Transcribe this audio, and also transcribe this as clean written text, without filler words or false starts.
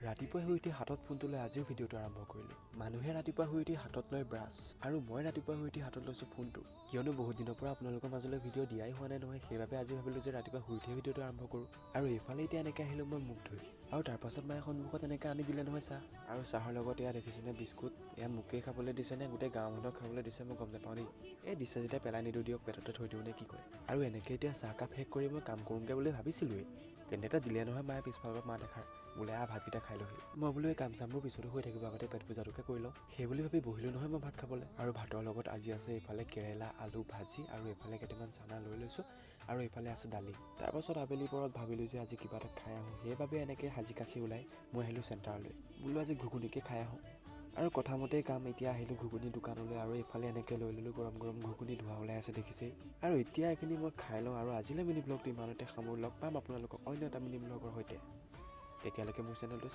ৰাতিপুৱা শুই উঠি হাতত ফোনটো লৈ আজিও ভিডিঅ'টো আৰম্ভ কৰিলোঁ। মানুহে ৰাতিপুৱা শুই উঠি হাতত লয় ব্ৰাছ, আৰু মই ৰাতিপুৱা শুই উঠি হাতত লৈছোঁ ফোনটো। কিয়নো বহুত দিনৰ পৰা আপোনালোকৰ মাজলৈ ভিডিঅ' দিয়াই হোৱা নাই নহয়, সেইবাবে আজি ভাবিলোঁ যে ৰাতিপুৱা শুই উঠিয়ে ভিডিঅ'টো আৰম্ভ কৰোঁ। আৰু এইফালে এতিয়া এনেকৈ আহিলোঁ মই মুখ ধুই, আৰু তাৰপাছত মায়ে সন্মুখত এনেকৈ আনি দিলে নহয় চাহ, আৰু চাহৰ লগত এয়া দেখিছেনে বিস্কুট। এয়া মোকেই খাবলৈ দিছে নে গোটেই গাঁও মানুহক খাবলৈ দিছে মই গম নাপাওঁ দেই। এই দিছে যেতিয়া পেলাই নিদিওঁ দিয়ক, পেটতে থৈ দিওঁ নে কি কয়। আৰু এনেকৈ এতিয়া চাহকাপ শেষ কৰি মই কাম কৰোঁগৈ বুলি ভাবিছিলোঁৱেই, তেনেকৈ দিলে নহয় মায়ে পিছফালৰ মাত এষাৰ, বোলে ভাতকেইটা খাই লহি। মই বোলো এই কাম চামবোৰ পিছতো হৈ থাকিব, আগতে পেট পূজাটোকে কৰি লওঁ। সেই বুলি ভাবি বহিলোঁ নহয় মই ভাত খাবলৈ। আৰু ভাতৰ লগত আজি আছে এইফালে কেৰেলা আলু ভাজি, আৰু এইফালে কেইটামান চানা লৈ লৈছোঁ, আৰু এইফালে আছে দালি। তাৰপাছত আবেলি পৰত ভাবিলোঁ যে আজি কিবা এটা খাই আহোঁ, সেইবাবে এনেকৈ সাজি কাচি ওলাই মই আহিলোঁ চেণ্টাৰলৈ। বোলো আজি ঘুগুনিকে খাই আহোঁ। আৰু কথামতেই কাম, এতিয়া আহিলোঁ ঘুগুনি দোকানলৈ, আৰু এইফালে এনেকৈ লৈ ল'লোঁ গৰম গৰম ঘুগুনি, ধোঁৱা ওলাই আছে দেখিছেই। আৰু এতিয়া এইখিনি মই খাই লওঁ, আৰু আজিলৈ মিনি ব্লগটো ইমানতে সামৰি, লগ পাম আপোনালোকক অন্য এটা মিনি ব্লগৰ সৈতে। তেতিয়ালৈকে মোৰ চেনেলটো